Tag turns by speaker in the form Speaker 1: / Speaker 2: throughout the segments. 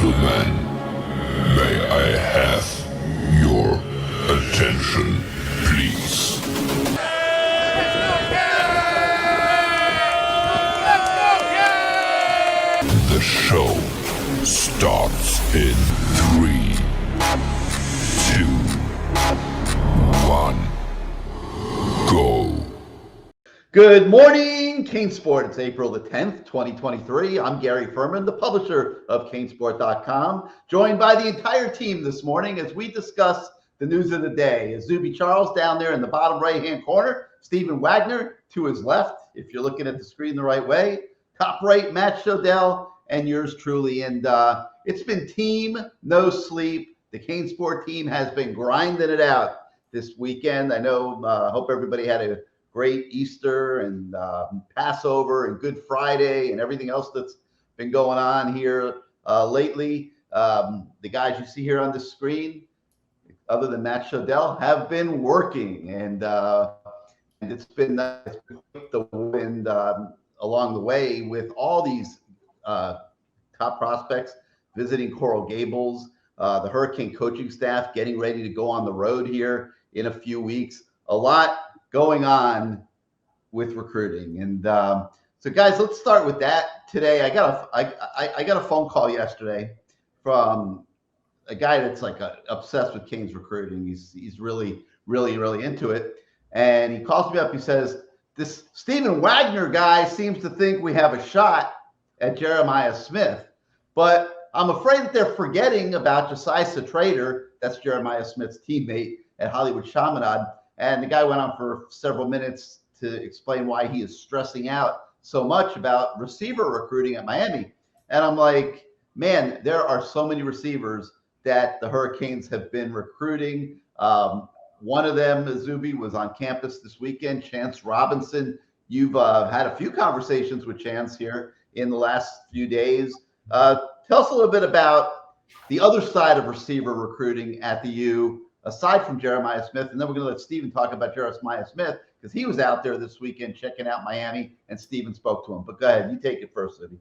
Speaker 1: gentlemen, may I have your attention, please? The show starts in 3, 2, 1, go.
Speaker 2: Good morning, CaneSport. It's April the 10th, 2023. I'm Gary Ferman, the publisher of CaneSport.com, joined by the entire team this morning as we discuss the news of the day. Izubee Charles down there in the bottom right-hand corner, Stephen Wagner to his left, if you're looking at the screen the right way, top right, Matt Shodell, and yours truly. And it's been team, no sleep. The CaneSport team has been grinding it out this weekend. I know, hope everybody had a great Easter and Passover and Good Friday and everything else that's been going on here lately. The guys you see here on the screen, other than Matt Shodell, have been working, and it's been the wind along the way with all these top prospects visiting Coral Gables, the Hurricane coaching staff getting ready to go on the road here in a few weeks. A lot going on with recruiting. And so guys, let's start with that today. I got a phone call yesterday from a guy that's like obsessed with Canes recruiting. He's really into it. And he calls me up. He says, this Stephen Wagner guy seems to think we have a shot at Jeremiah Smith, but I'm afraid that they're forgetting about Josiah Trader. That's Jeremiah Smith's teammate at Hollywood Chaminade. And the guy went on for several minutes to explain why he is stressing out so much about receiver recruiting at Miami. And I'm like, man, there are so many receivers that the Hurricanes have been recruiting. One of them, Izubee, was on campus this weekend, Chance Robinson. You've had a few conversations with Chance here in the last few days. Tell us a little bit about the other side of receiver recruiting at the U, aside from Jeremiah Smith, and then we're going to let Stephen talk about Jeremiah Smith because he was out there this weekend checking out Miami, and Stephen spoke to him. But go ahead, you take it first, Izubee.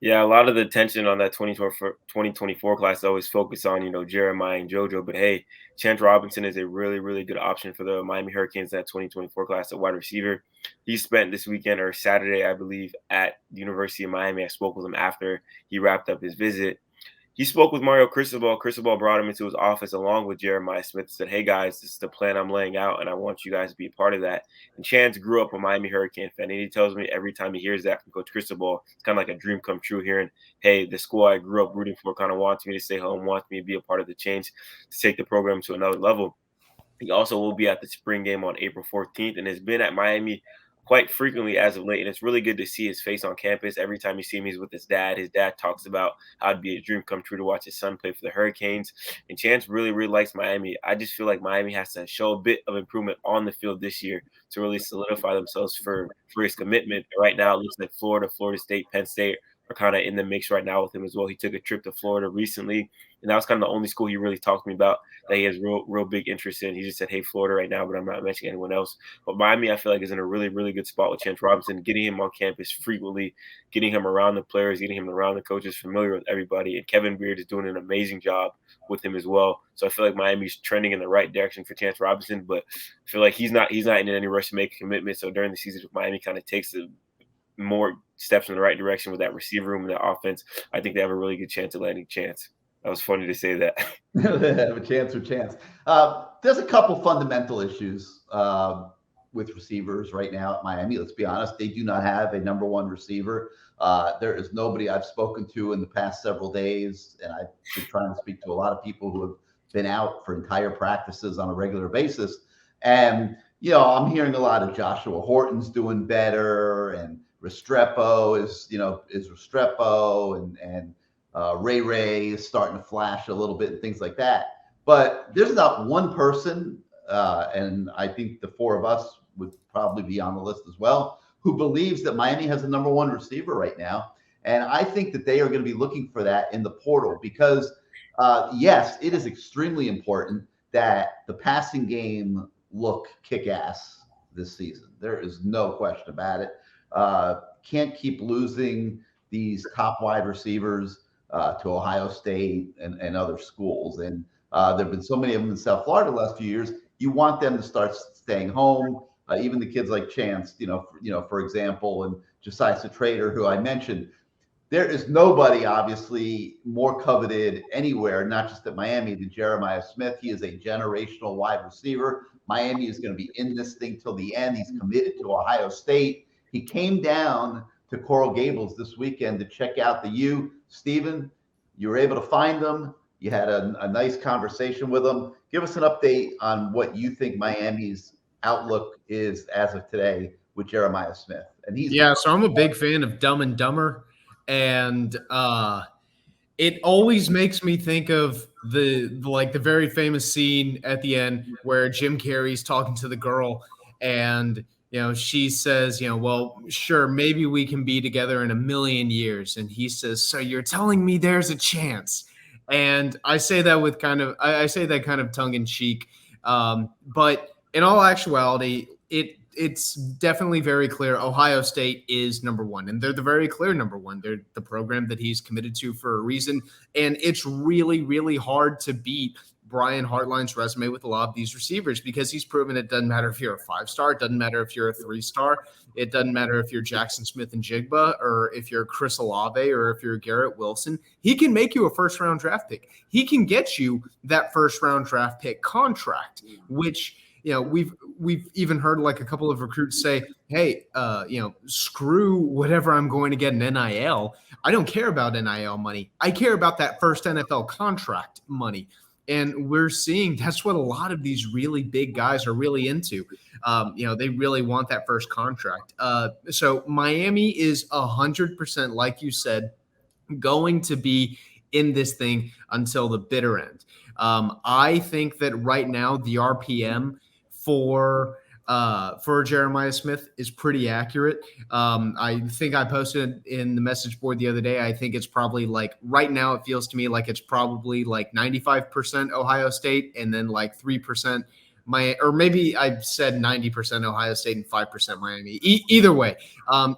Speaker 3: Yeah, a lot of the attention on that 2024 class always focus on, Jeremiah and JoJo. But hey, Chance Robinson is a really good option for the Miami Hurricanes, that 2024 class at wide receiver. He spent this weekend or Saturday, I believe, at the University of Miami. I spoke with him after he wrapped up his visit. He spoke with Mario Cristobal. Cristobal brought him into his office along with Jeremiah Smith, said, hey, guys, this is the plan I'm laying out, and I want you guys to be a part of that. And Chance grew up a Miami Hurricane fan, and he tells me every time he hears that from Coach Cristobal, it's kind of like a dream come true hearing, hey, the school I grew up rooting for kind of wants me to stay home, wants me to be a part of the change to take the program to another level. He also will be at the spring game on April 14th and has been at Miami quite frequently as of late. And it's really good to see his face on campus. Every time you see him, he's with his dad. His dad talks about how it'd be a dream come true to watch his son play for the Hurricanes. And Chance really likes Miami. I just feel like Miami has to show a bit of improvement on the field this year to really solidify themselves for his commitment. Right now, it looks like Florida State, Penn State are kind of in the mix right now with him as well. He took a trip to Florida recently, and that was kind of the only school he really talked to me about that he has real big interest in. He just said, hey, Florida right now, but I'm not mentioning anyone else. But Miami, I feel like, is in a really good spot with Chance Robinson, getting him on campus frequently, getting him around the players, getting him around the coaches, familiar with everybody. And Kevin Beard is doing an amazing job with him as well. So I feel like Miami's trending in the right direction for Chance Robinson, but I feel like he's not in any rush to make a commitment. So during the season, if Miami kind of takes more steps in the right direction with that receiver room and that offense, I think they have a really good chance of landing Chance. That was funny to say that.
Speaker 2: Have a chance with Chance. There's a couple fundamental issues with receivers right now at Miami. Let's be honest, they do not have a number one receiver. There is nobody I've spoken to in the past several days, and I've been trying to speak to a lot of people who have been out for entire practices on a regular basis. And, I'm hearing a lot of Joshua Horton's doing better, and Restrepo is Restrepo, and Ray is starting to flash a little bit and things like that. But there's not one person, and I think the four of us would probably be on the list as well, who believes that Miami has a number one receiver right now. And I think that they are going to be looking for that in the portal because, yes, it is extremely important that the passing game look kick-ass this season. There is no question about it. Can't keep losing these top wide receivers to Ohio State and other schools. And there have been so many of them in South Florida the last few years. You want them to start staying home. Even the kids like Chance, for example, and Josiah Trader, who I mentioned. There is nobody, obviously, more coveted anywhere, not just at Miami, than Jeremiah Smith. He is a generational wide receiver. Miami is going to be in this thing till the end. He's committed to Ohio State. He came down to Coral Gables this weekend to check out the U. Stephen, you were able to find him. You had a nice conversation with him. Give us an update on what you think Miami's outlook is as of today with Jeremiah Smith. And
Speaker 4: so I'm a big fan of Dumb and Dumber. And it always makes me think of the very famous scene at the end where Jim Carrey's talking to the girl, and she says, well, sure, maybe we can be together in 1,000,000 years. And he says, so you're telling me there's a chance? And I say that with kind of tongue in cheek, but in all actuality, it's definitely very clear Ohio State is number one, and they're the very clear number one. They're the program that he's committed to for a reason, and it's really, really hard to beat Brian Hartline's resume with a lot of these receivers because he's proven it doesn't matter if you're a 5-star, it doesn't matter if you're a 3-star, it doesn't matter if you're Jackson Smith and Jigba or if you're Chris Olave or if you're Garrett Wilson. He can make you a first-round draft pick. He can get you that first-round draft pick contract, which – we've even heard like a couple of recruits say, hey, screw whatever I'm going to get in NIL. I don't care about NIL money. I care about that first NFL contract money. And we're seeing that's what a lot of these really big guys are really into. They really want that first contract. So Miami is 100%, like you said, going to be in this thing until the bitter end. I think that right now the RPM for Jeremiah Smith is pretty accurate. I think I posted in the message board the other day. I think it's probably right now it feels to me like it's probably 95% Ohio State and then 3% or maybe I said 90% Ohio State and 5% Miami. Either way,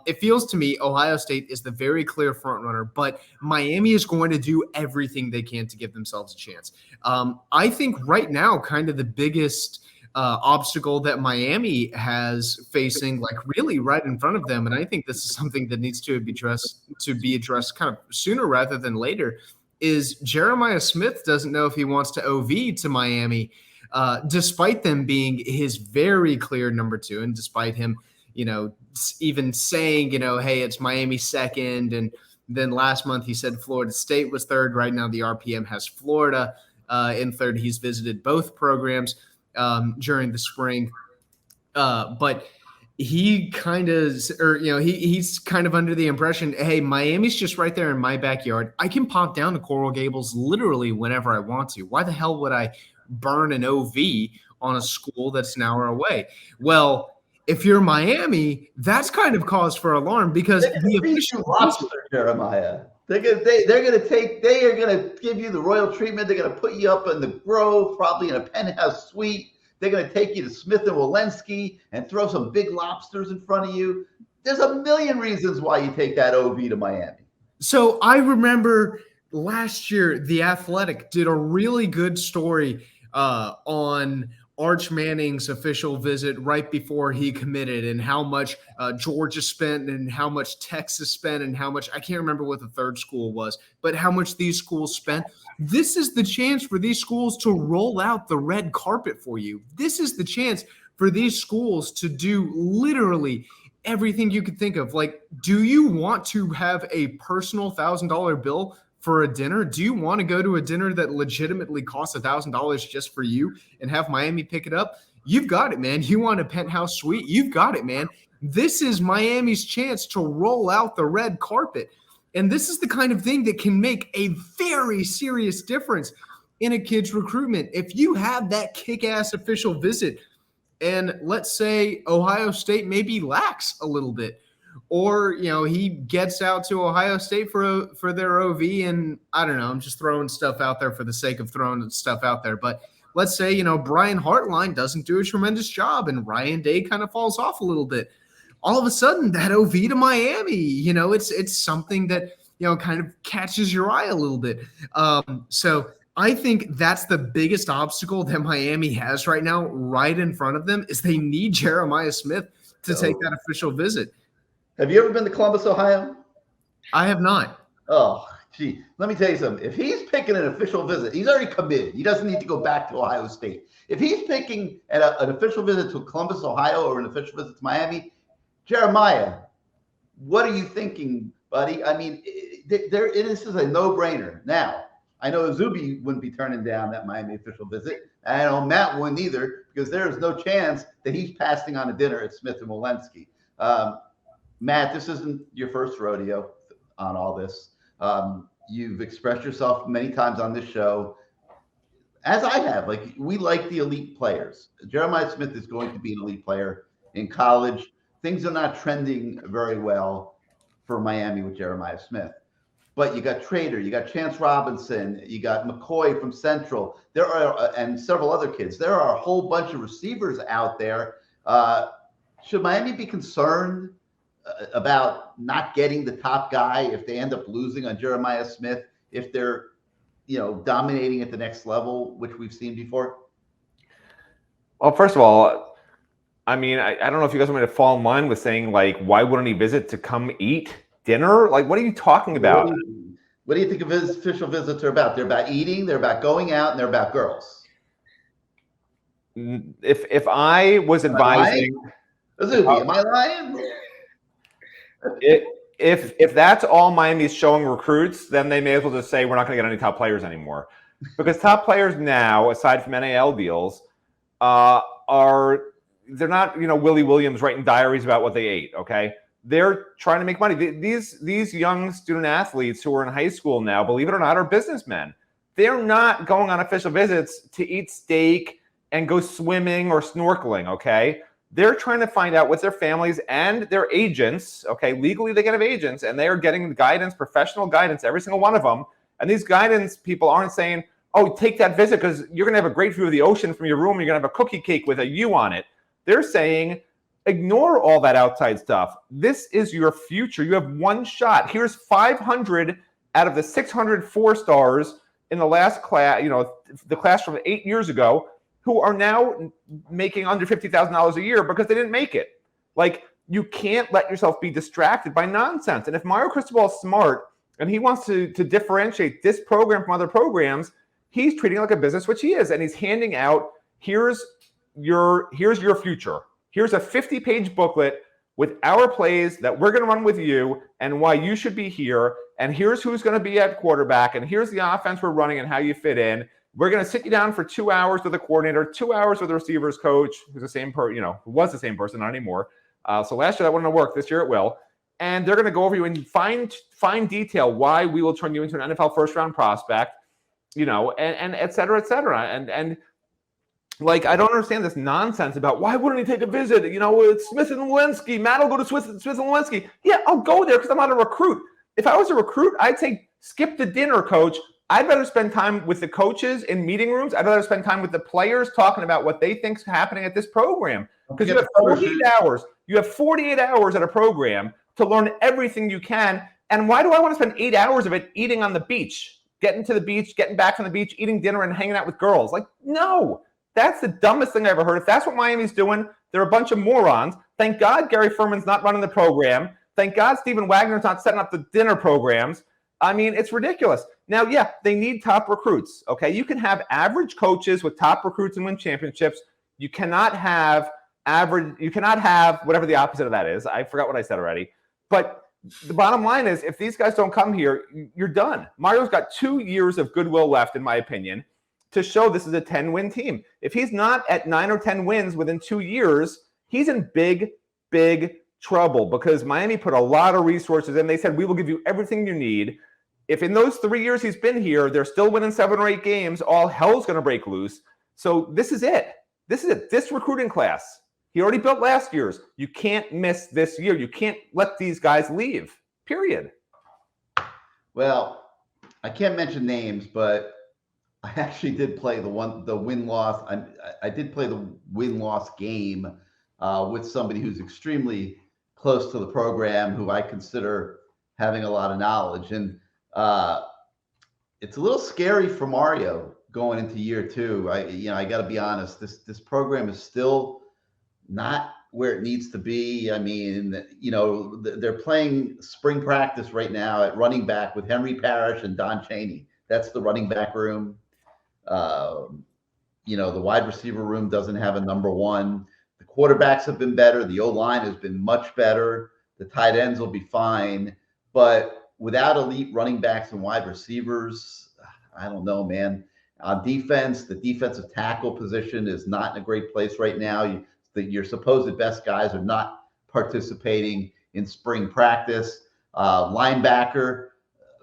Speaker 4: it feels to me Ohio State is the very clear front runner, but Miami is going to do everything they can to give themselves a chance. I think right now kind of the biggest obstacle that Miami has facing really right in front of them. And I think this is something that needs to be addressed kind of sooner rather than later is Jeremiah Smith doesn't know if he wants to OV to Miami, despite them being his very clear number 2. And despite him, even saying, hey, it's Miami second. And then last month he said Florida State was third. Right now the RPM has Florida in third. He's visited both programs during the spring. But he kind of, he's kind of under the impression, hey, Miami's just right there in my backyard. I can pop down to Coral Gables literally whenever I want to. Why the hell would I burn an OV on a school that's an hour away? Well, if you're Miami, that's kind of cause for alarm because the official
Speaker 2: lobster, Jeremiah. They are going to give you the royal treatment. They're going to put you up in the Grove, probably in a penthouse suite. They're going to take you to Smith and Walensky and throw some big lobsters in front of you. There's a million reasons why you take that OV to Miami.
Speaker 4: So I remember last year, The Athletic did a really good story on Arch Manning's official visit right before he committed and how much Georgia spent and how much Texas spent and how much, I can't remember what the third school was, but how much these schools spent. This is the chance for these schools to roll out the red carpet for you. This is the chance for these schools to do literally everything you could think of. Do you want to have a personal $1,000 bill for a dinner? Do you want to go to a dinner that legitimately costs $1,000 just for you and have Miami pick it up? You've got it, man. You want a penthouse suite? You've got it, man. This is Miami's chance to roll out the red carpet. And this is the kind of thing that can make a very serious difference in a kid's recruitment. If you have that kick-ass official visit and let's say Ohio State maybe lacks a little bit, or, he gets out to Ohio State for their OV, and I don't know, I'm just throwing stuff out there for the sake of throwing stuff out there. But let's say, Brian Hartline doesn't do a tremendous job and Ryan Day kind of falls off a little bit. All of a sudden, that OV to Miami, it's something that kind of catches your eye a little bit. So I think that's the biggest obstacle that Miami has right now, right in front of them, is they need Jeremiah Smith to take that official visit.
Speaker 2: Have you ever been to Columbus, Ohio?
Speaker 4: I have not.
Speaker 2: Oh, gee. Let me tell you something. If he's picking an official visit, he's already committed. He doesn't need to go back to Ohio State. If he's picking an official visit to Columbus, Ohio, or an official visit to Miami, Jeremiah, what are you thinking, buddy? I mean, this is a no-brainer. Now, I know Izubee wouldn't be turning down that Miami official visit. I know Matt wouldn't either, because there is no chance that he's passing on a dinner at Smith and Walensky. Matt, this isn't your first rodeo on all this. You've expressed yourself many times on this show, as I have. Like, we like the elite players. Jeremiah Smith is going to be an elite player in college. Things are not trending very well for Miami with Jeremiah Smith. But you got Trader, you got Chance Robinson, you got McCoy from Central. There are, and several other kids. There are a whole bunch of receivers out there. Should Miami be concerned about not getting the top guy if they end up losing on Jeremiah Smith, if they're, dominating at the next level, which we've seen before?
Speaker 5: Well, first of all, I mean, I don't know if you guys want me to fall in line with saying, like, why wouldn't he visit to come eat dinner? Like, what are you talking about?
Speaker 2: What do you think of his official visits are about? They're about eating, they're about going out, and they're about girls.
Speaker 5: If I was advising,
Speaker 2: Izubee, am I lying?
Speaker 5: If that's all Miami's showing recruits, then they may as well just say we're not going to get any top players anymore, because top players now, aside from NAL deals, they're not Willie Williams writing diaries about what they ate. Okay. They're trying to make money. These young student athletes who are in high school now, believe it or not, are businessmen. They're not going on official visits to eat steak and go swimming or snorkeling, okay? They're trying to find out what their families and their agents, okay? Legally, they can have agents, and they are getting guidance, professional guidance, every single one of them. And these guidance people aren't saying, oh, take that visit because you're going to have a great view of the ocean from your room. You're going to have a cookie cake with a U on it. They're saying, ignore all that outside stuff. This is your future. You have one shot. Here's 500 out of the 600 4-stars in the last class, the class from 8 years ago, who are now making under $50,000 a year because they didn't make it. Like, you can't let yourself be distracted by nonsense. And if Mario Cristobal is smart and he wants to differentiate this program from other programs, he's treating it like a business, which he is. And he's handing out, here's your future. Here's a 50-page booklet with our plays that we're going to run with you and why you should be here. And here's who's going to be at quarterback. And here's the offense we're running and how you fit in. We're going to sit you down for 2 hours with the coordinator, 2 hours with the receivers coach, who's the same person, who was the same person, not anymore. So last year that wouldn't have worked. This year it will. And they're going to go over you and fine detail why we will turn you into an NFL first-round prospect, and et cetera, et cetera. And like, I don't understand this nonsense about why wouldn't he take a visit? It's Smith and Walensky. Matt will go to Smith and Walensky. Yeah, I'll go there because I'm not a recruit. If I was a recruit, I'd say skip the dinner, coach. I'd rather spend time with the coaches in meeting rooms. I'd rather spend time with the players talking about what they think's happening at this program. Because you have 48 hours. You have 48 hours at a program to learn everything you can. And why do I want to spend 8 hours of it eating on the beach, getting to the beach, getting back from the beach, eating dinner and hanging out with girls? Like, no. That's the dumbest thing I ever heard. If that's what Miami's doing, they're a bunch of morons. Thank God Gary Ferman's not running the program. Thank God Stephen Wagner's not setting up the dinner programs. I mean, it's ridiculous. Now, yeah, they need top recruits, okay? You can have average coaches with top recruits and win championships. You cannot have whatever the opposite of that is. I forgot what I said already. But the bottom line is, if these guys don't come here, you're done. Mario's got 2 years of goodwill left, in my opinion, to show this is a 10-win team. If he's not at 9 or 10 wins within 2 years, he's in big, big trouble because Miami put a lot of resources in. They said, we will give you everything you need. If in those 3 years he's been here, they're still winning 7 or 8 games, all hell's going to break loose. So this is it. This is it. This recruiting class. He already built last year's. You can't miss this year. You can't let these guys leave, period.
Speaker 2: Well, I can't mention names, but I actually did play the win-loss. I did play the win-loss game with somebody who's extremely close to the program, who I consider having a lot of knowledge. And it's a little scary for Mario going into year two. I got to be honest. This program is still not where it needs to be. I mean, they're playing spring practice right now at running back with Henry Parrish and Don Chaney. That's the running back room. The wide receiver room doesn't have a number one. The quarterbacks have been better. The O-line has been much better. The tight ends will be fine. But without elite running backs and wide receivers, I don't know, man. On defense, the defensive tackle position is not in a great place right now. Your supposed best guys are not participating in spring practice. Linebacker,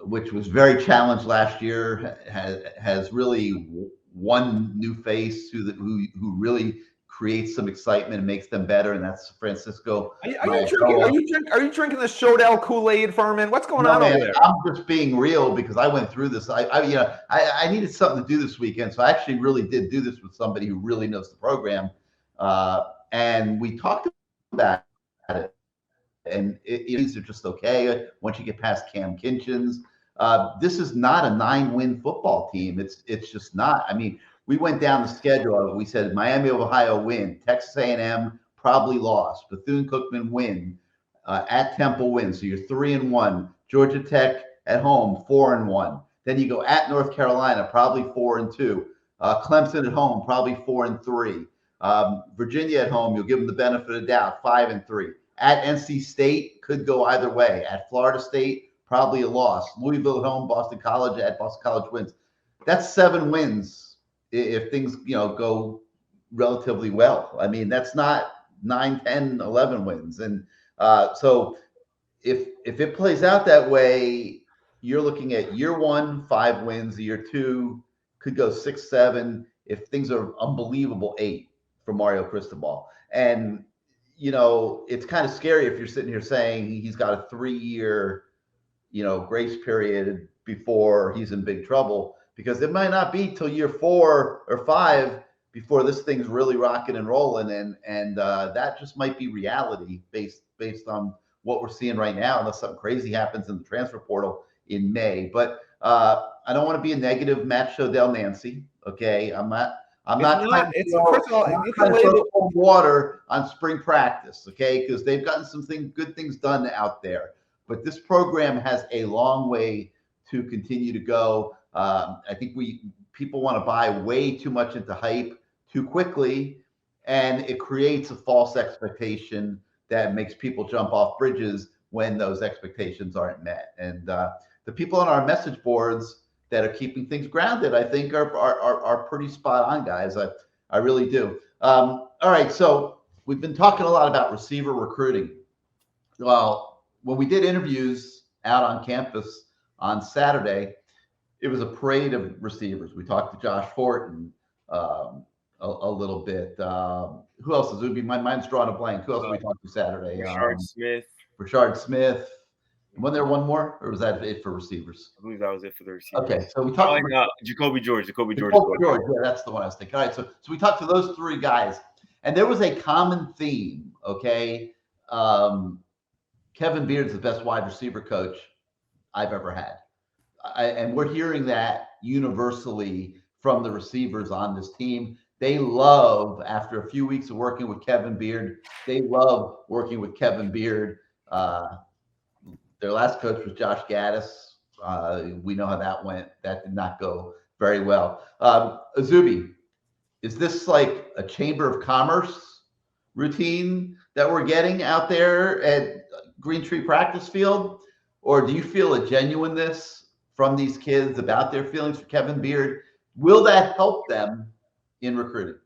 Speaker 2: which was very challenged last year, has really one new face who really creates some excitement and makes them better, and that's Francisco.
Speaker 5: Are you drinking the Shodell Kool-Aid, Ferman? What's going on over there?
Speaker 2: I'm just being real because I went through this. I needed something to do this weekend, so I actually really did do this with somebody who really knows the program, and we talked about it. And these are just okay once you get past Cam Kinchins. This is not a 9-win football team. It's just not. I mean, we went down the schedule. We said Miami of Ohio win, Texas A&M probably lost, Bethune-Cookman win, at Temple win. So you're 3-1. Georgia Tech at home 4-1. Then you go at North Carolina, probably 4-2. Clemson at home, probably 4-3. Virginia at home, you'll give them the benefit of the doubt, 5-3. At NC State, could go either way. At Florida State, probably a loss. Louisville at home, Boston College at Boston College wins. That's 7 wins if things go relatively well. I mean, that's not 9, 10, 11 wins. And so if it plays out that way, you're looking at year 1, 5 wins. Year 2 could go 6, 7. If things are unbelievable, 8 for Mario Cristobal. And it's kind of scary if you're sitting here saying he's got a 3-year, grace period before he's in big trouble, because it might not be till year 4 or 5 before this thing's really rocking and rolling. And that just might be reality based on what we're seeing right now, unless something crazy happens in the transfer portal in May. But I don't want to be a negative Matt Shodell Nancy. Okay. I'm not trying to throw cold water on spring practice, okay? Because they've gotten some good things done out there. But this program has a long way to continue to go. I think people want to buy way too much into hype too quickly, and it creates a false expectation that makes people jump off bridges when those expectations aren't met. And the people on our message boards that are keeping things grounded, I think are pretty spot on, guys. I really do. All right, so we've been talking a lot about receiver recruiting. Well, when we did interviews out on campus on Saturday, it was a parade of receivers. We talked to Josh Horton a little bit. Who else? Izubee? My mind's drawing a blank. Who else did we talk to Saturday? Rashard Smith. Wasn't there one more, or was that it for receivers?
Speaker 3: I believe that was it for the receivers.
Speaker 2: Okay, so we talked
Speaker 3: about Jacoby George. Jacoby George.
Speaker 2: Yeah, that's the one I was thinking. All right, so we talked to those 3 guys, and there was a common theme. Okay, Kevin Beard's the best wide receiver coach I've ever had, and we're hearing that universally from the receivers on this team. They love, after a few weeks of working with Kevin Beard, they love working with Kevin Beard. Their last coach was Josh Gaddis. We know how that went. That did not go very well. Izubee, is this like a Chamber of Commerce routine that we're getting out there at Green Tree Practice Field? Or do you feel a genuineness from these kids about their feelings for Kevin Beard? Will that help them in recruiting?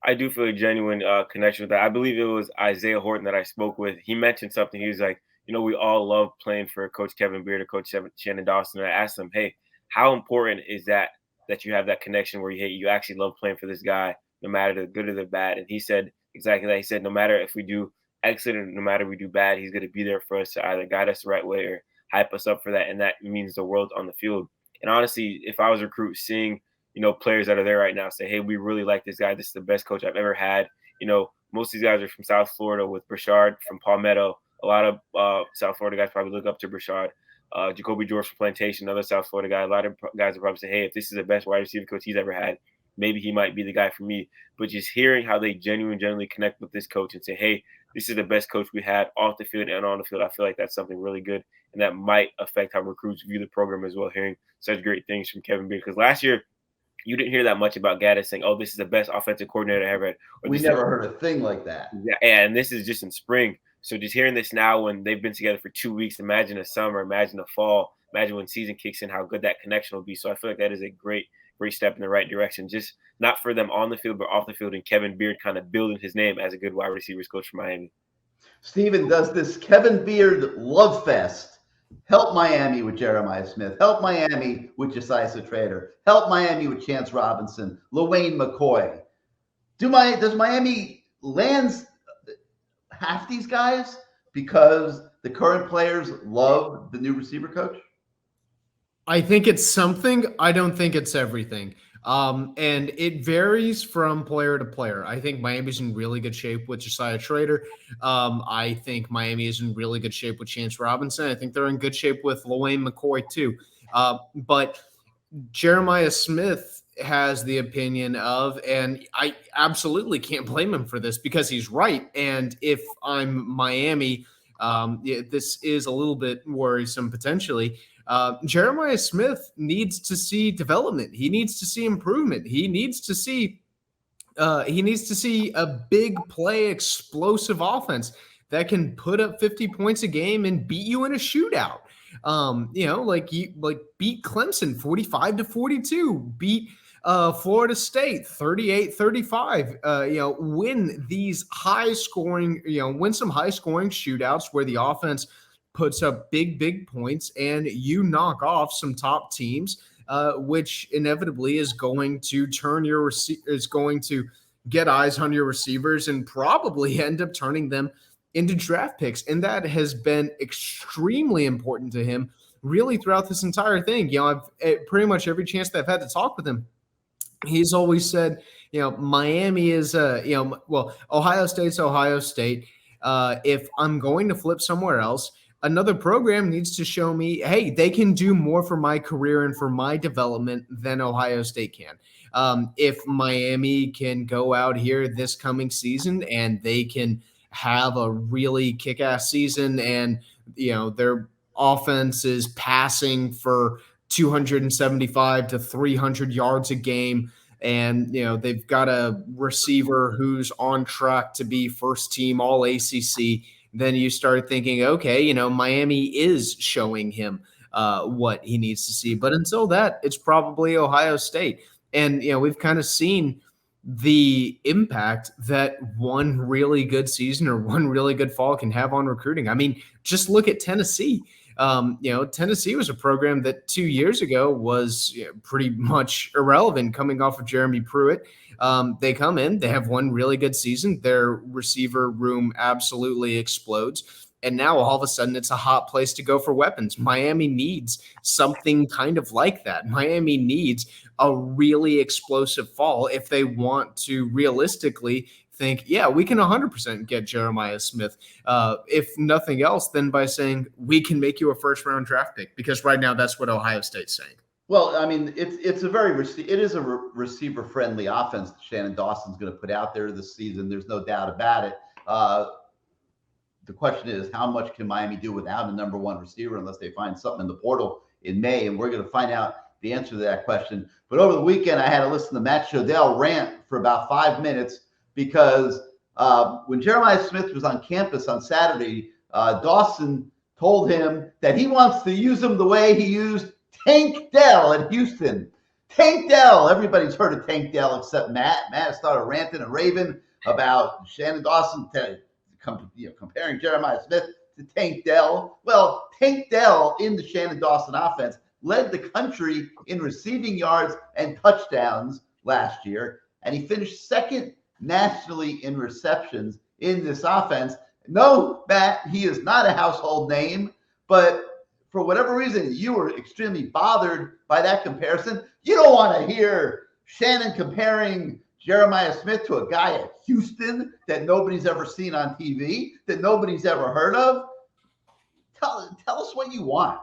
Speaker 3: I do feel a genuine connection with that. I believe it was Isaiah Horton that I spoke with. He mentioned something. He was like, we all love playing for Coach Kevin Beard or Coach Shannon Dawson. And I asked him, hey, how important is that you have that connection where you actually love playing for this guy, no matter the good or the bad? And he said exactly that. He said, no matter if we do excellent or no matter we do bad, he's going to be there for us to either guide us the right way or hype us up for that. And that means the world on the field. And honestly, if I was a recruit, seeing, players that are there right now say, hey, we really like this guy. This is the best coach I've ever had. Most of these guys are from South Florida with Brashard from Palmetto. A lot of South Florida guys probably look up to Brashad. Jacoby George from Plantation, another South Florida guy. A lot of guys will probably say, hey, if this is the best wide receiver coach he's ever had, maybe he might be the guy for me. But just hearing how they genuinely connect with this coach and say, hey, this is the best coach we had off the field and on the field, I feel like that's something really good. And that might affect how recruits view the program as well, hearing such great things from Kevin Beard. Because last year, you didn't hear that much about Gaddis saying, oh, this is the best offensive coordinator I ever had.
Speaker 2: We never heard a thing like that.
Speaker 3: Yeah, and this is just in spring. So just hearing this now when they've been together for 2 weeks, imagine a summer, imagine a fall, imagine when season kicks in, how good that connection will be. So I feel like that is a great step in the right direction. Just not for them on the field, but off the field, and Kevin Beard kind of building his name as a good wide receivers coach for Miami.
Speaker 2: Steven, does this Kevin Beard love fest help Miami with Jeremiah Smith, help Miami with Josiah Trader, help Miami with Chance Robinson, LaWayne McCoy? Does Miami lands half these guys because the current players love the new receiver coach?
Speaker 4: I think it's something. I don't think it's everything. And it varies from player to player. I think Miami's in really good shape with Josiah Trader. I think Miami is in really good shape with Chance Robinson. I think they're in good shape with LaWayne McCoy too. But Jeremiah Smith has the opinion of, and I absolutely can't blame him for this because he's right. And if I'm Miami, this is a little bit worrisome potentially. Jeremiah Smith needs to see development. He needs to see improvement. He needs to see a big play, explosive offense that can put up 50 points a game and beat you in a shootout. Like beat Clemson 45-42, beat Florida State 38-35. Win these high scoring, win some high scoring shootouts where the offense puts up big points and you knock off some top teams, which inevitably is going to is going to get eyes on your receivers and probably end up turning them into draft picks. And that has been extremely important to him really throughout this entire thing. I've pretty much every chance that I've had to talk with him, he's always said, Miami is, Ohio State's Ohio State. If I'm going to flip somewhere else, another program needs to show me, hey, they can do more for my career and for my development than Ohio State can. If Miami can go out here this coming season and they can have a really kick-ass season and, their offense is passing for 275 to 300 yards a game, and they've got a receiver who's on track to be first team all ACC, then you start thinking, okay, Miami is showing him what he needs to see. But until that, it's probably Ohio State. And we've kind of seen the impact that one really good season or one really good fall can have on recruiting. I mean, just look at Tennessee. Tennessee was a program that 2 years ago was pretty much irrelevant coming off of Jeremy Pruitt. They come in, they have one really good season. Their receiver room absolutely explodes. And now all of a sudden it's a hot place to go for weapons. Miami needs something kind of like that. Miami needs a really explosive fall if they want to realistically think, yeah, we can 100% get Jeremiah Smith. If nothing else, then by saying we can make you a first-round draft pick, because right now that's what Ohio State's saying.
Speaker 2: Well, I mean, it is a receiver-friendly offense that Shannon Dawson's going to put out there this season. There's no doubt about it. The question is, how much can Miami do without a number one receiver unless they find something in the portal in May? And we're going to find out the answer to that question. But over the weekend, I had to listen to Matt Shodell rant for about 5 minutes because when Jeremiah Smith was on campus on Saturday, Dawson told him that he wants to use him the way he used Tank Dell at Houston. Tank Dell, everybody's heard of Tank Dell except Matt. Matt started ranting and raving about Shannon Dawson comparing Jeremiah Smith to Tank Dell. Well, Tank Dell in the Shannon Dawson offense led the country in receiving yards and touchdowns last year, and he finished second nationally in receptions in this offense. No, Matt, he is not a household name, but for whatever reason, you were extremely bothered by that comparison. You don't want to hear Shannon comparing Jeremiah Smith to a guy at Houston that nobody's ever seen on TV, that nobody's ever heard of. tell us what you want.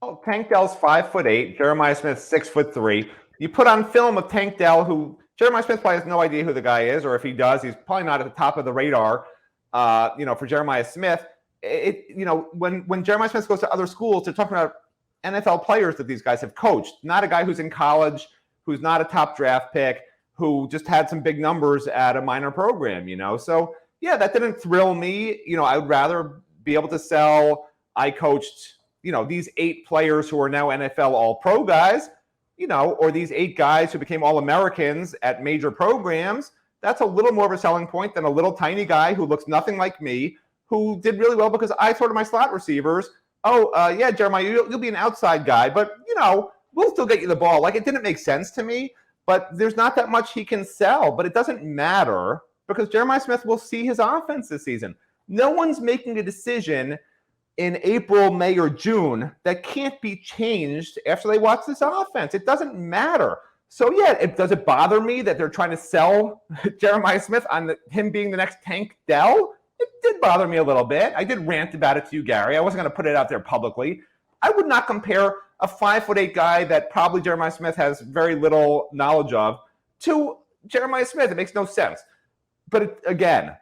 Speaker 5: Oh, Tank Dell's 5'8", Jeremiah Smith's 6'3". You put on film of Tank Dell, who Jeremiah Smith probably has no idea who the guy is, or if he does, he's probably not at the top of the radar. For Jeremiah Smith, when Jeremiah Smith goes to other schools, they're talking about NFL players that these guys have coached, not a guy who's in college, who's not a top draft pick, who just had some big numbers at a minor program, So, yeah, that didn't thrill me. I would rather be able to sell, I coached, these 8 players who are now NFL All-Pro guys, or these 8 guys who became All-Americans at major programs. That's a little more of a selling point than a little tiny guy who looks nothing like me, who did really well because I told my slot receivers, yeah, Jeremiah, you'll be an outside guy, but, we'll still get you the ball. Like, it didn't make sense to me, but there's not that much he can sell. But it doesn't matter because Jeremiah Smith will see his offense this season. No one's making a decision in April, May, or June that can't be changed after they watch this offense. It doesn't matter. So, yeah, does it bother me that they're trying to sell Jeremiah Smith on him being the next Tank Dell? It did bother me a little bit. I did rant about it to you, Gary. I wasn't going to put it out there publicly. I would not compare a 5'8" guy that probably Jeremiah Smith has very little knowledge of to Jeremiah Smith. It makes no sense. But again,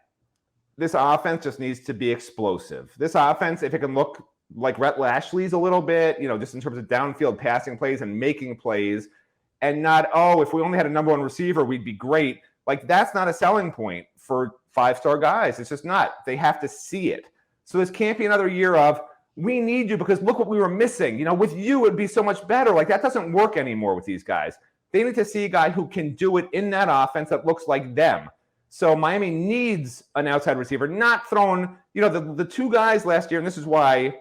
Speaker 5: this offense just needs to be explosive. This offense, if it can look like Rhett Lashley's a little bit, just in terms of downfield passing plays and making plays, and not, if we only had a number 1 receiver, we'd be great. Like, that's not a selling point for 5-star guys. It's just not. They have to see it. So this can't be another year of, we need you because look what we were missing. With you, it'd be so much better. Like, that doesn't work anymore with these guys. They need to see a guy who can do it in that offense that looks like them. So Miami needs an outside receiver, not throwing, the 2 guys last year, and this is why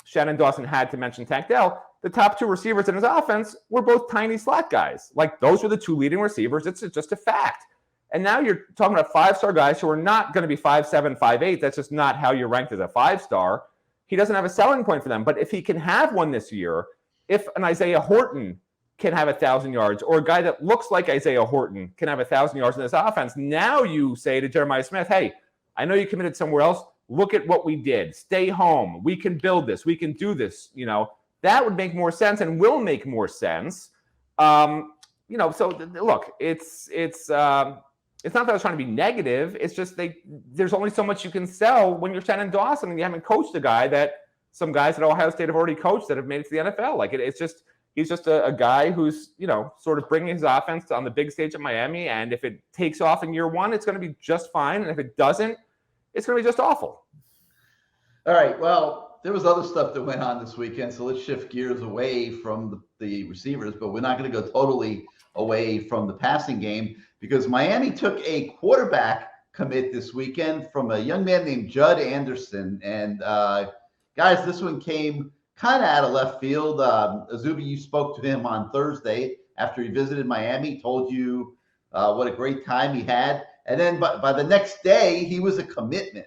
Speaker 5: Shannon Dawson had to mention Tank Dell, the top 2 receivers in his offense were both tiny slot guys. Like, those were the 2 leading receivers. It's just a fact. And now you're talking about 5-star guys who are not going to be 5'7", 5'8". That's just not how you're ranked as a 5-star. He doesn't have a selling point for them. But if he can have one this year, if an Isaiah Horton can have 1,000 yards, or a guy that looks like Isaiah Horton can have 1,000 yards in this offense, now you say to Jeremiah Smith, hey, I know you committed somewhere else. Look at what we did. Stay home. We can build this. We can do this. That would make more sense and will make more sense. So look, it's not that I was trying to be negative. It's just there's only so much you can sell when you're Shannon Dawson and you haven't coached a guy that some guys at Ohio State have already coached that have made it to the NFL. Like, he's just a guy who's, sort of bringing his offense on the big stage at Miami. And if it takes off in year 1, it's going to be just fine. And if it doesn't, it's going to be just awful.
Speaker 2: All right. Well, there was other stuff that went on this weekend. So let's shift gears away from the receivers, but we're not going to go totally away from the passing game because Miami took a quarterback commit this weekend from a young man named Judd Anderson. And guys, this one came kind of out of left field. Izubee, you spoke to him on Thursday after he visited Miami, told you what a great time he had. And then by the next day, he was a commitment.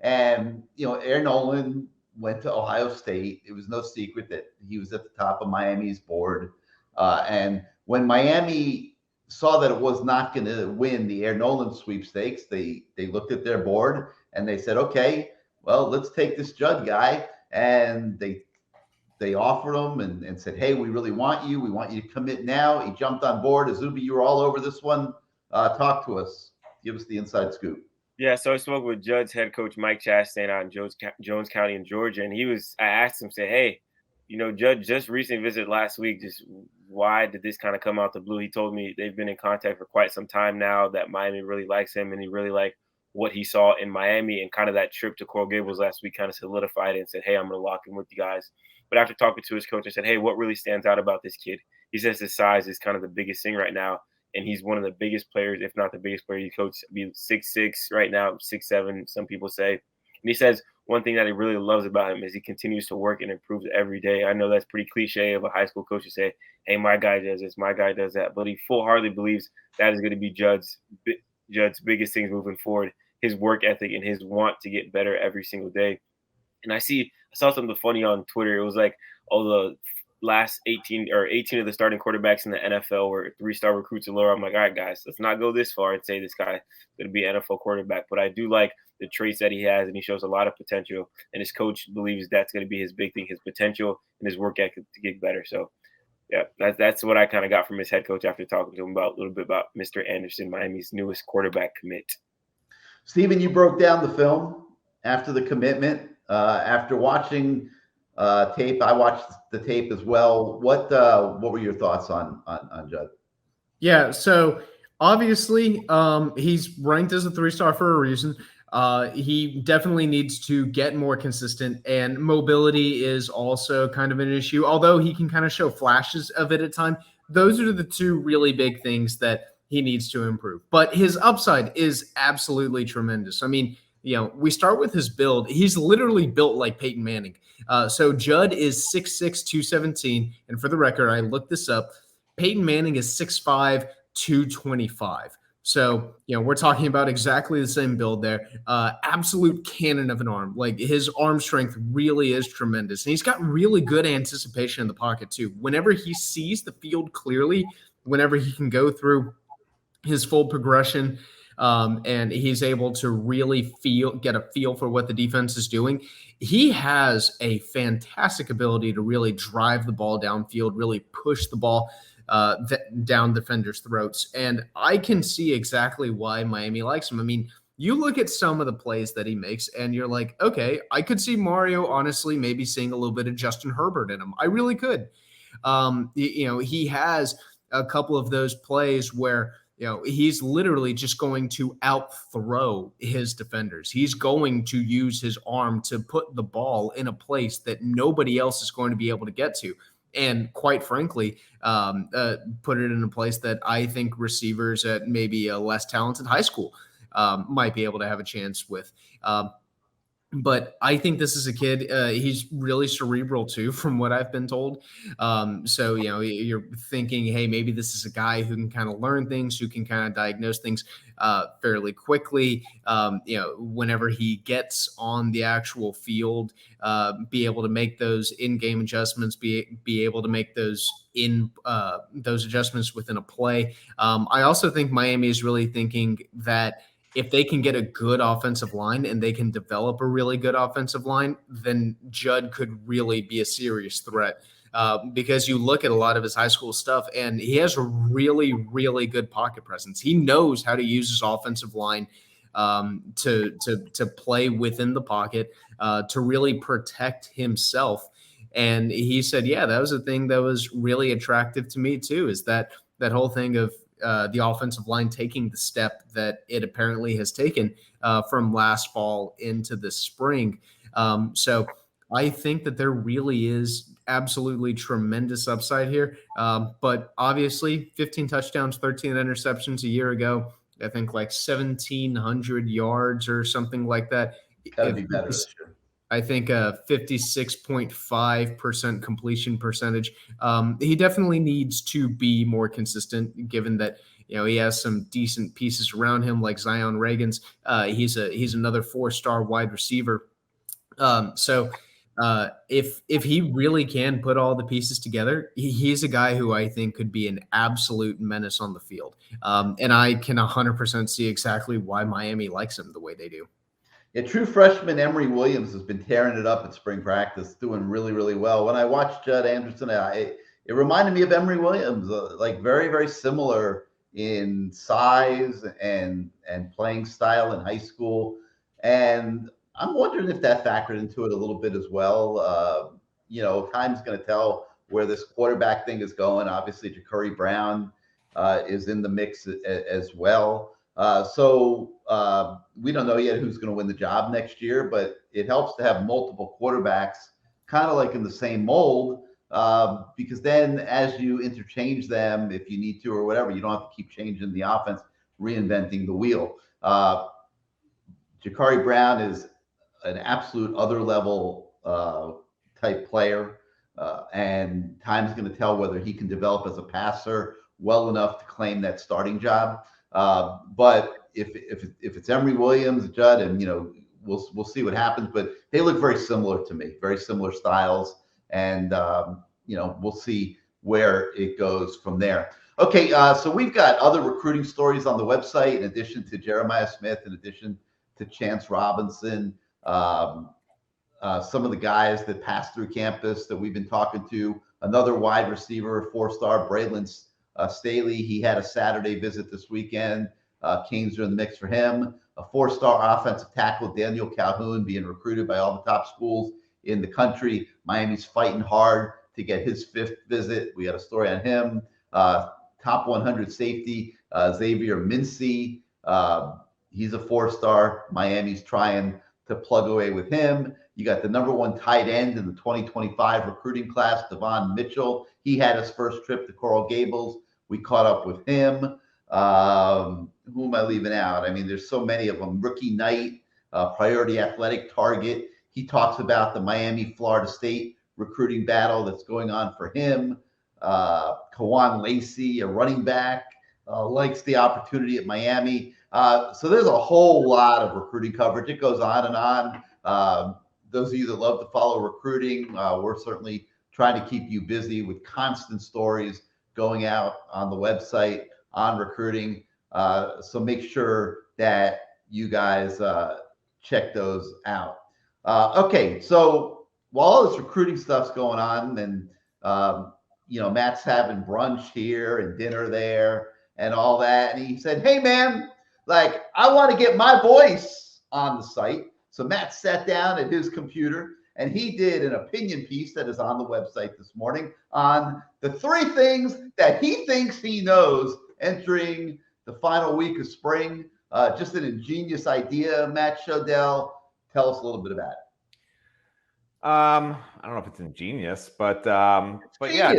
Speaker 2: And, Aaron Nolan went to Ohio State. It was no secret that he was at the top of Miami's board. And when Miami saw that it was not going to win the Aaron Nolan sweepstakes, they looked at their board and they said, okay, well, let's take this Judd guy. And they offered him and said, hey, we really want you. We want you to commit now. He jumped on board. Izubee, you were all over this one. Talk to us. Give us the inside scoop.
Speaker 3: Yeah, so I spoke with Judd's head coach, Mike Chastain, out in Jones County in Georgia. And I asked him, said, hey, Judd just recently visited last week. Just why did this kind of come out the blue? He told me they've been in contact for quite some time now, that Miami really likes him and he really liked what he saw in Miami, and kind of that trip to Coral Gables last week kind of solidified it and said, hey, I'm going to lock in with you guys. But after talking to his coach, I said, hey, what really stands out about this kid? He says his size is kind of the biggest thing right now. And he's one of the biggest players, if not the biggest player he coached. Be 6'6" right now, 6'7", some people say. And he says one thing that he really loves about him is he continues to work and improves every day. I know that's pretty cliche of a high school coach to say, hey, my guy does this, my guy does that. But he full-heartedly believes that is going to be Judd's biggest things moving forward, his work ethic and his want to get better every single day. And I saw something funny on Twitter. It was like, last 18 of the starting quarterbacks in the NFL were 3-star recruits and lower. I'm like, all right, guys, let's not go this far and say this guy is going to be an NFL quarterback. But I do like the traits that he has, and he shows a lot of potential. And his coach believes that's going to be his big thing, his potential and his work ethic to get better. So, yeah, that's what I kind of got from his head coach after talking to him about a little bit about Mr. Anderson, Miami's newest quarterback commit.
Speaker 2: Stephen, you broke down the film after the commitment. After watching tape, I watched the tape as well. What were your thoughts on Judd?
Speaker 4: Yeah, so obviously he's ranked as a 3-star for a reason. He definitely needs to get more consistent, and mobility is also kind of an issue, although he can kind of show flashes of it at times. Those are the two really big things that he needs to improve. But his upside is absolutely tremendous. I mean, we start with his build. He's literally built like Peyton Manning. So Judd is 6'6", 217. And for the record, I looked this up. Peyton Manning is 6'5", 225. So, we're talking about exactly the same build there. Absolute cannon of an arm. Like, his arm strength really is tremendous. And he's got really good anticipation in the pocket, too. Whenever he sees the field clearly, whenever he can go through his full progression, and he's able to really get a feel for what the defense is doing. He has a fantastic ability to really drive the ball downfield, really push the ball down defenders' throats. And I can see exactly why Miami likes him. I mean, you look at some of the plays that he makes and you're like, okay, I could see Mario honestly maybe seeing a little bit of Justin Herbert in him. I really could. He has a couple of those plays where he's literally just going to outthrow his defenders. He's going to use his arm to put the ball in a place that nobody else is going to be able to get to. And quite frankly, put it in a place that I think receivers at maybe a less talented high school might be able to have a chance with. But I think this is a kid. He's really cerebral too, from what I've been told. So you're thinking, hey, maybe this is a guy who can kind of learn things, who can kind of diagnose things fairly quickly. Whenever he gets on the actual field, be able to make those in-game adjustments, be able to make those adjustments within a play. I also think Miami is really thinking that if they can get a good offensive line and they can develop a really good offensive line, then Judd could really be a serious threat. Because you look at a lot of his high school stuff and he has a really, really good pocket presence. He knows how to use his offensive line to play within the pocket, to really protect himself. And he said, yeah, that was a thing that was really attractive to me too, is that whole thing of the offensive line taking the step that it apparently has taken from last fall into this spring. So I think that there really is absolutely tremendous upside here. But obviously 15 touchdowns, 13 interceptions a year ago, I think like 1,700 yards or something like that.
Speaker 2: Gotta be better this year.
Speaker 4: I think a 56.5% completion percentage. He definitely needs to be more consistent, given that he has some decent pieces around him, like Zion Reagans. He's another 4-star wide receiver. So if he really can put all the pieces together, he's a guy who I think could be an absolute menace on the field. And I can 100% see exactly why Miami likes him the way they do.
Speaker 2: Yeah, true freshman Emory Williams has been tearing it up at spring practice, doing really, really well. When I watched Judd Anderson, it reminded me of Emory Williams, like very, very similar in size and playing style in high school. And I'm wondering if that factored into it a little bit as well. Time's going to tell where this quarterback thing is going. Obviously, Ja'Cory Brown is in the mix as well. So we don't know yet who's going to win the job next year, but it helps to have multiple quarterbacks kind of like in the same mold, because then as you interchange them, if you need to or whatever, you don't have to keep changing the offense, reinventing the wheel. Ja'Cory Brown is an absolute other level type player, and time's going to tell whether he can develop as a passer well enough to claim that starting job. But if it's Emory Williams, Judd, and we'll see what happens. But they look very similar to me, very similar styles, and we'll see where it goes from there. Okay, so we've got other recruiting stories on the website in addition to Jeremiah Smith, in addition to Chance Robinson, some of the guys that passed through campus that we've been talking to. Another wide receiver, 4-star Braylon Staley. He had a Saturday visit this weekend. Canes are in the mix for him. A 4-star offensive tackle, Daniel Calhoun, being recruited by all the top schools in the country. Miami's fighting hard to get his 5th visit. We got a story on him. Top 100 safety, Xavier Mincy. He's a 4-star. Miami's trying to plug away with him. You got the number 1 tight end in the 2025 recruiting class, Devon Mitchell. He had his first trip to Coral Gables. We caught up with him. Who am I leaving out? I mean, there's so many of them. Rookie Knight, Priority Athletic Target. He talks about the Miami-Florida State recruiting battle that's going on for him. Kawan Lacey, a running back, likes the opportunity at Miami. So there's a whole lot of recruiting coverage. It goes on and on. Those of you that love to follow recruiting, we're certainly trying to keep you busy with constant stories going out on the website on recruiting. So make sure that you guys check those out. Okay, so while all this recruiting stuff's going on, and Matt's having brunch here and dinner there and all that, and he said, "Hey man, like I want to get my voice on the site." So Matt sat down at his computer and he did an opinion piece that is on the website this morning on the 3 things that he thinks he knows entering the final week of spring. Just an ingenious idea, Matt Shodell. Tell us a little bit about it.
Speaker 5: I don't know if it's ingenious, but yeah,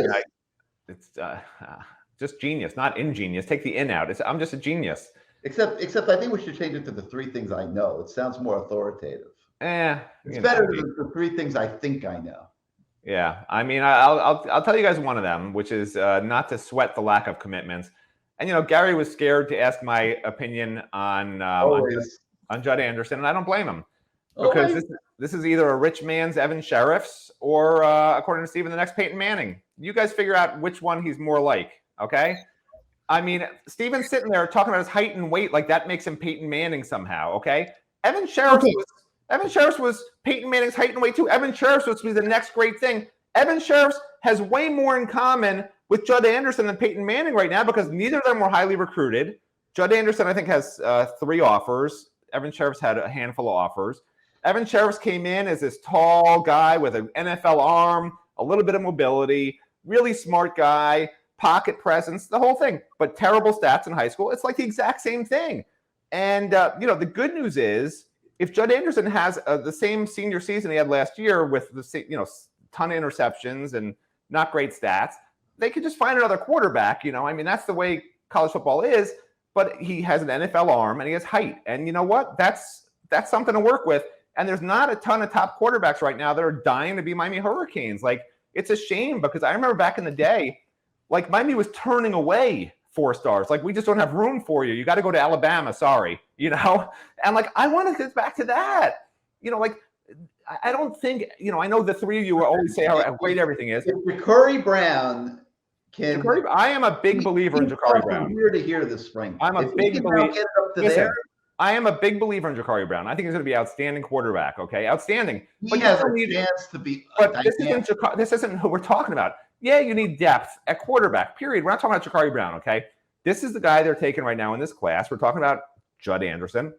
Speaker 5: it's just genius, not ingenious. Take the in out. I'm just a genius.
Speaker 2: Except I think we should change it to the 3 things I know. It sounds more authoritative. It's better than the 3 things I think I know.
Speaker 5: Yeah, I mean, I'll tell you guys one of them, which is not to sweat the lack of commitments. And Gary was scared to ask my opinion on Judd Anderson, and I don't blame him, because this is either a rich man's Evan Sheriff's or, according to Steven, the next Peyton Manning. You guys figure out which one he's more like, okay? I mean, Steven's sitting there talking about his height and weight like that makes him Peyton Manning somehow, okay? Evan Sheriff's was Peyton Manning's height and weight too. Evan Sheriff's was supposed to be the next great thing. Evan Sheriff's has way more in common with Judd Anderson than Peyton Manning right now, because neither of them were highly recruited. Judd Anderson, I think, has 3 offers. Evan Sheriff's had a handful of offers. Evan Sheriff's came in as this tall guy with an NFL arm, a little bit of mobility, really smart guy, pocket presence, the whole thing, but terrible stats in high school. It's like the exact same thing. And, the good news is, if Judd Anderson has the same senior season he had last year with the ton of interceptions and not great stats, they could just find another quarterback. I mean, that's the way college football is. But he has an NFL arm and he has height, and you know what? That's something to work with. And there's not a ton of top quarterbacks right now that are dying to be Miami Hurricanes. Like, it's a shame, because I remember back in the day, like Miami was turning away 4-stars. Like, we just don't have room for you. You got to go to Alabama. Sorry, And like, I want to get back to that. Like, I don't think, I know the 3 of you always say how great everything is.
Speaker 2: If Ja'Cory Brown
Speaker 5: I am a big believer in Ja'Cory Brown.
Speaker 2: Here to hear this spring.
Speaker 5: I'm a big believer. I am a big believer in Ja'Cory Brown. I think he's going to be outstanding quarterback. Okay, outstanding.
Speaker 2: He has a chance to be.
Speaker 5: But this isn't who we're talking about. Yeah, you need depth at quarterback. Period. We're not talking about Ja'Cory Brown. Okay, this is the guy they're taking right now in this class. We're talking about Judd Anderson,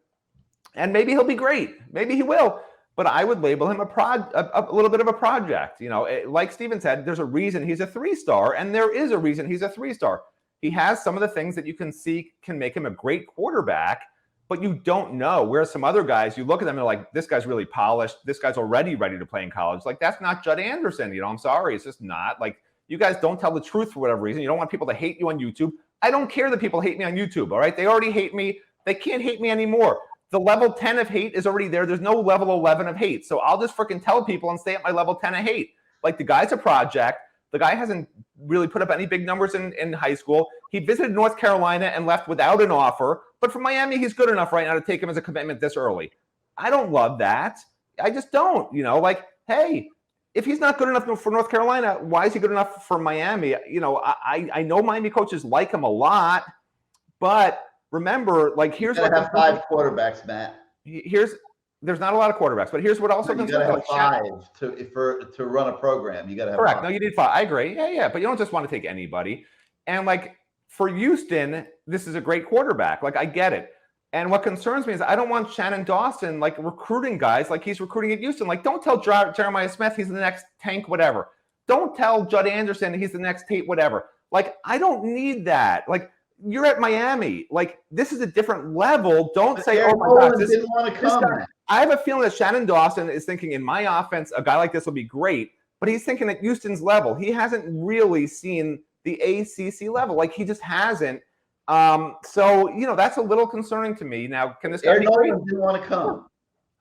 Speaker 5: and maybe he'll be great. Maybe he will. But I would label him a little bit of a project. Like Steven said, there's a reason he's a 3-star, and there is a reason he's a 3-star. He has some of the things that you can see can make him a great quarterback, but you don't know. Whereas some other guys, you look at them and they're like, this guy's really polished. This guy's already ready to play in college. Like, that's not Judd Anderson. I'm sorry. It's just not. Like, you guys don't tell the truth for whatever reason. You don't want people to hate you on YouTube. I don't care that people hate me on YouTube, all right? They already hate me. They can't hate me anymore. The level 10 of hate is already there. There's no level 11 of hate. So I'll just freaking tell people and stay at my level 10 of hate. Like, the guy's a project. The guy hasn't really put up any big numbers in high school. He visited North Carolina and left without an offer. But for Miami, he's good enough right now to take him as a commitment this early. I don't love that. I just don't. Hey, if he's not good enough for North Carolina, why is he good enough for Miami? You know, I know Miami coaches like him a lot, but remember, like, here's what
Speaker 2: have 5 quarterbacks, Matt.
Speaker 5: There's not a lot of quarterbacks, but here's what also
Speaker 2: you got to have 5 to run a program. You got to have
Speaker 5: correct.
Speaker 2: 5.
Speaker 5: No, you need 5. I agree. Yeah, but you don't just want to take anybody. And like for Houston, this is a great quarterback. Like I get it. And what concerns me is I don't want Shannon Dawson like recruiting guys like he's recruiting at Houston. Like don't tell Jeremiah Smith he's the next Tank whatever. Don't tell Judd Anderson he's the next Tate whatever. Like I don't need that. Like you're at Miami. Like this is a different level. Don't say, "Oh my God, this
Speaker 2: didn't want to come."
Speaker 5: I have a feeling that Shannon Dawson is thinking in my offense, a guy like this will be great, but he's thinking at Houston's level. He hasn't really seen the ACC level. Like he just hasn't. So, you know, that's a little concerning to me. Now, can this guy be great?
Speaker 2: Didn't want to come.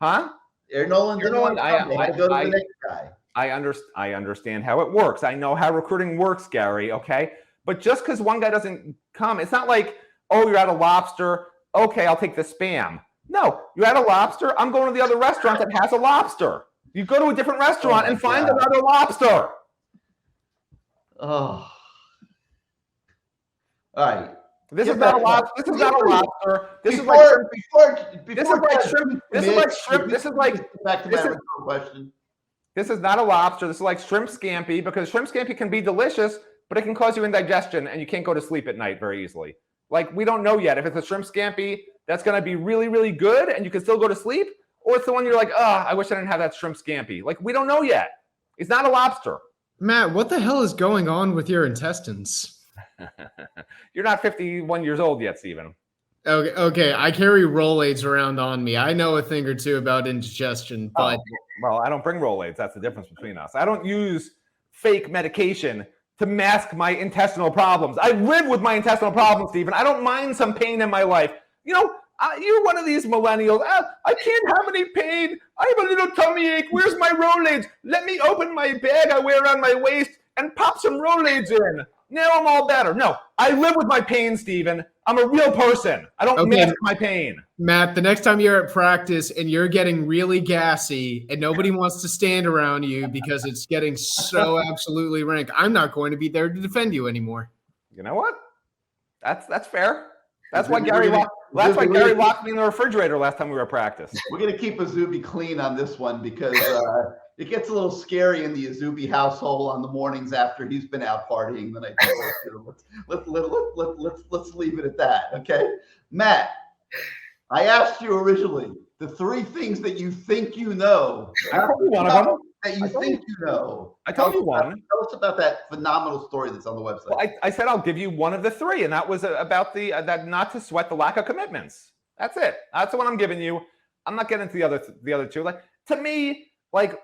Speaker 5: Huh?
Speaker 2: Aaron Nolan didn't want to come. They had to go to the next guy.
Speaker 5: I understand how it works. I know how recruiting works, Gary, okay? But just because one guy doesn't come, it's not like, oh, you're at a Lobster. Okay, I'll take the Spam. No, you're at a Lobster. I'm going to the other restaurant that has a lobster. You go to a different restaurant and find another lobster.
Speaker 2: Oh. All right.
Speaker 5: This is not a lobster. This is not a lobster. This is like shrimp. This is like shrimp. This is like
Speaker 2: back to my original question.
Speaker 5: This is not a lobster. This is like shrimp scampi because shrimp scampi can be delicious, but it can cause you indigestion and you can't go to sleep at night very easily. Like we don't know yet if it's a shrimp scampi that's going to be really, really good and you can still go to sleep, or it's the one you're like, oh, I wish I didn't have that shrimp scampi. Like we don't know yet. It's not a lobster.
Speaker 4: Matt, what the hell is going on with your intestines?
Speaker 5: You're not 51 years old yet, Stephen.
Speaker 4: Okay. I carry Rolaids around on me. I know a thing or two about indigestion, but
Speaker 5: well, I don't bring Rolaids. That's the difference between us. I don't use fake medication to mask my intestinal problems. I live with my intestinal problems, Stephen. I don't mind some pain in my life. You know, you're one of these millennials. I can't have any pain. I have a little tummy ache. Where's my Rolaids? Let me open my bag I wear around my waist and pop some Rolaids in. Now I'm all better. No, I live with my pain, Stephen. I'm a real person. I don't mask my pain.
Speaker 4: Matt, the next time you're at practice and you're getting really gassy and nobody wants to stand around you because it's getting so absolutely rank, I'm not going to be there to defend you anymore.
Speaker 5: You know what? That's fair. That's why Gary locked me in the refrigerator last time we were at practice.
Speaker 2: We're going to keep Izubee clean on this one because it gets a little scary in the Izubee household on the mornings after he's been out partying the night before. Let's leave it at that, okay? Matt, I asked you originally the 3 things that you think you know.
Speaker 5: I told you one of them.
Speaker 2: That you think you know.
Speaker 5: I told you one.
Speaker 2: Tell us about that phenomenal story that's on the website.
Speaker 5: Well, I said I'll give you one of the 3, and that was about the that not to sweat the lack of commitments. That's it. That's the one I'm giving you. I'm not getting into the other 2. Like to me, like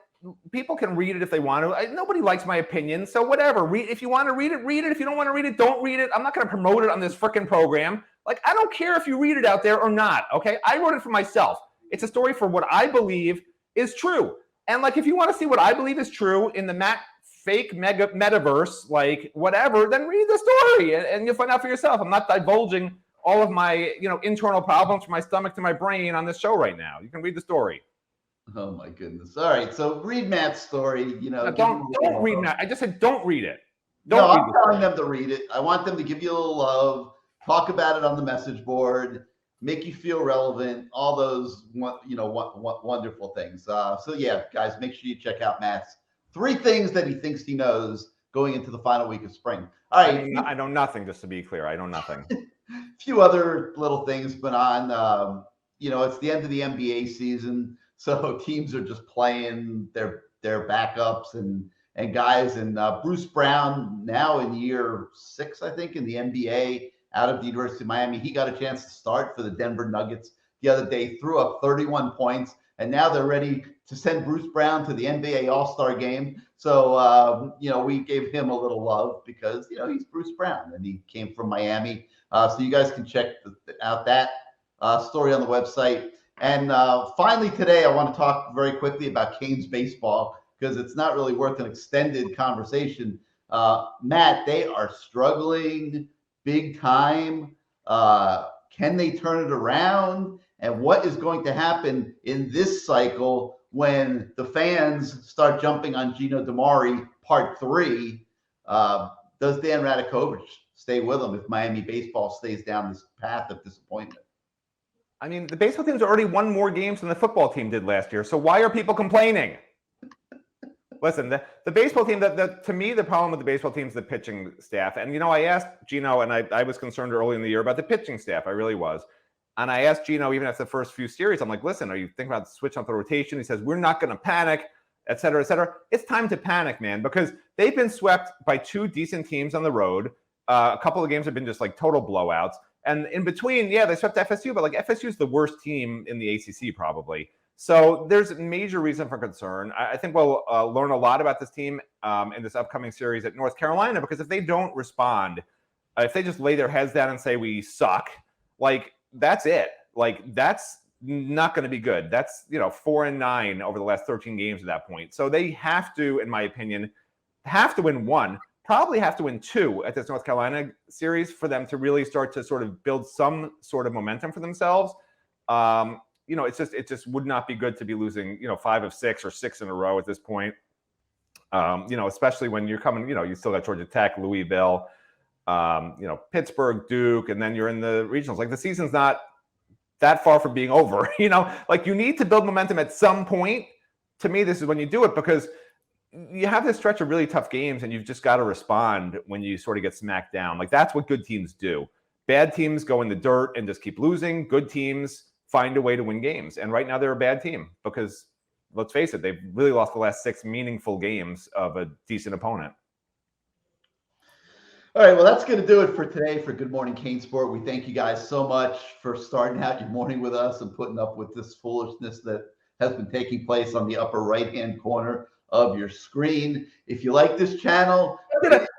Speaker 5: people can read it if they want to. Nobody likes my opinion, so whatever. Read if you want to read it. Read it. If you don't want to read it, don't read it. I'm not going to promote it on this freaking program. Like I don't care if you read it out there or not. Okay, I wrote it for myself. It's a story for what I believe is true. And like, if you want to see what I believe is true in the fake metaverse, like whatever, then read the story and you'll find out for yourself. I'm not divulging all of my, internal problems from my stomach to my brain on this show right now. You can read the story.
Speaker 2: Oh my goodness. All right. So read Matt's story,
Speaker 5: Don't read Matt. I just said, don't read it.
Speaker 2: I'm telling them to read it. I want them to give you a little love, talk about it on the message board, make you feel relevant, all those, wonderful things. So yeah, guys, make sure you check out Matt's 3 things that he thinks he knows going into the final week of spring. All right.
Speaker 5: I know nothing, just to be clear. I know nothing.
Speaker 2: A few other little things went on. It's the end of the NBA season, so teams are just playing their backups and guys. And Bruce Brown, now in year 6, I think, in the NBA, out of the University of Miami. He got a chance to start for the Denver Nuggets the other day, threw up 31 points, and now they're ready to send Bruce Brown to the NBA All-Star game. So, we gave him a little love because, he's Bruce Brown, and he came from Miami. So you guys can check out that story on the website. And finally today, I want to talk very quickly about Canes baseball because it's not really worth an extended conversation. Matt, they are struggling big time. Can they turn it around? And what is going to happen in this cycle when the fans start jumping on Gino DiMare Part 3, does Dan Radakovich stay with them if Miami baseball stays down this path of disappointment?
Speaker 5: I mean, the baseball team's already won more games than the football team did last year. So why are people complaining? Listen, the baseball team, to me, the problem with the baseball team is the pitching staff. And, I asked Gino, and I was concerned early in the year about the pitching staff. I really was. And I asked Gino, even after the first few series, I'm like, listen, are you thinking about switch on the rotation? He says, we're not going to panic, et cetera, et cetera. It's time to panic, man, because they've been swept by 2 decent teams on the road. A couple of games have been just like total blowouts. And in between, yeah, they swept FSU, but like FSU is the worst team in the ACC probably. So there's a major reason for concern. I think we'll learn a lot about this team in this upcoming series at North Carolina, because if they don't respond, if they just lay their heads down and say we suck, like that's it. Like that's not going to be good. That's 4-9 over the last 13 games at that point. So they have to, in my opinion, have to win 1. Probably have to win 2 at this North Carolina series for them to really start to sort of build some sort of momentum for themselves. It just would not be good to be losing, 5 of 6 or 6 in a row at this point. Especially when you're coming, you still got Georgia Tech, Louisville, Pittsburgh, Duke, and then you're in the regionals. Like the season's not that far from being over. Like you need to build momentum at some point. To me, this is when you do it, because you have this stretch of really tough games and you've just got to respond when you sort of get smacked down. Like that's what good teams do. Bad teams go in the dirt and just keep losing. Good teams find a way to win games. And right now they're a bad team because, let's face it, they've really lost the last 6 meaningful games of a decent opponent.
Speaker 2: All right, well, that's going to do it for today for Good Morning CaneSport. We thank you guys so much for starting out your morning with us and putting up with this foolishness that has been taking place on the upper right-hand corner of your screen. If you like this channel,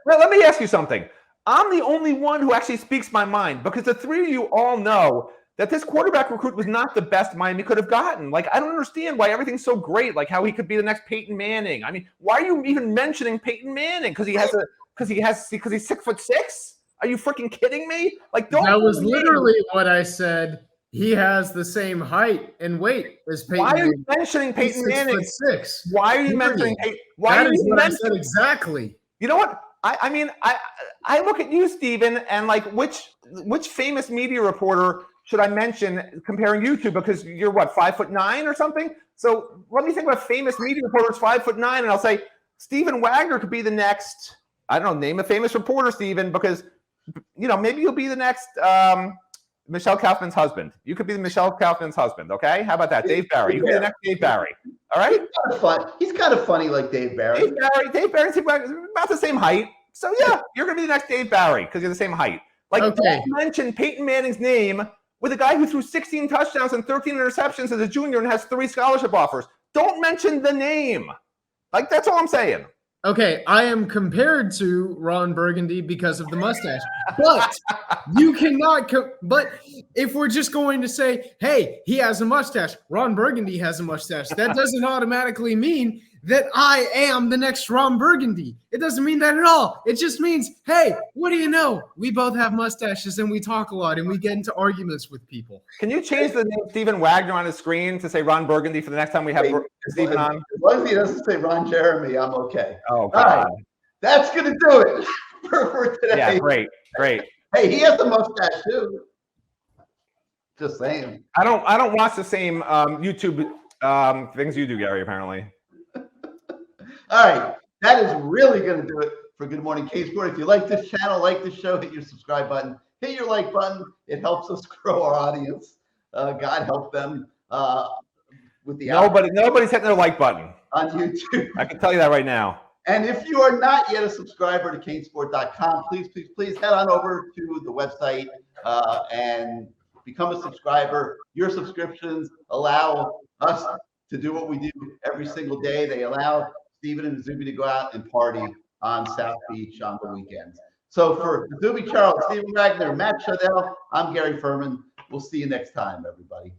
Speaker 5: let me ask you something. I'm the only one who actually speaks my mind, because the 3 of you all know that this quarterback recruit was not the best Miami could have gotten. Like, I don't understand why everything's so great, like how he could be the next Peyton Manning. I mean, why are you even mentioning Peyton Manning? Because he's 6'6"? Are you freaking kidding me? Like,
Speaker 4: that was literally what I said. He has the same height and weight as Peyton Manning.
Speaker 5: Why are you mentioning Peyton Manning?
Speaker 4: 6'6".
Speaker 5: Why are you mentioning Peyton?
Speaker 4: That is what I said exactly.
Speaker 5: You know what? I look at you, Steven, and like which famous media reporter should I mention comparing you to? Because you're what, 5'9" or something? So let me think about famous media reporters 5'9", and I'll say Stephen Wagner could be the next. I don't know, name a famous reporter, Steven, because maybe you'll be the next Michelle Kaufman's husband. You could be Michelle Kaufman's husband, okay? How about that? Dave Barry. You could be the next Dave Barry. All right?
Speaker 2: He's kind of funny like Dave Barry.
Speaker 5: Dave Barry's about the same height. So, yeah, you're going to be the next Dave Barry because you're the same height. Like, don't mention Peyton Manning's name with a guy who threw 16 touchdowns and 13 interceptions as a junior and has 3 scholarship offers. Don't mention the name. Like, that's all I'm saying.
Speaker 4: Okay, I am compared to Ron Burgundy because of the mustache, but you cannot. But if we're just going to say, hey, he has a mustache, Ron Burgundy has a mustache, that doesn't automatically mean that I am the next Ron Burgundy. It doesn't mean that at all. It just means, hey, what do you know? We both have mustaches and we talk a lot and we get into arguments with people.
Speaker 5: Can you change the name Stephen Wagner on the screen to say Ron Burgundy for the next time we have Stephen on?
Speaker 2: As long as he doesn't say Ron Jeremy, I'm okay.
Speaker 5: Oh, God. All right.
Speaker 2: That's going to do it for today.
Speaker 5: Yeah, great.
Speaker 2: Hey, he has a mustache too. Just saying.
Speaker 5: I don't watch the same YouTube things you do, Gary, apparently.
Speaker 2: All right, that is really going to do it for Good Morning CaneSport. If you like this channel, like this show, hit your subscribe button, hit your like button. It helps us grow our audience. God help them with the
Speaker 5: nobody's hitting their like button
Speaker 2: on YouTube.
Speaker 5: I can tell you that right now.
Speaker 2: And if you are not yet a subscriber to CaneSport.com, please head on over to the website and become a subscriber. Your subscriptions allow us to do what we do every single day. They allow Steven and Izubee to go out and party on South Beach on the weekends. So for Izubee Charles, Steven Wagner, Matt Shodell, I'm Gary Ferman. We'll see you next time, everybody.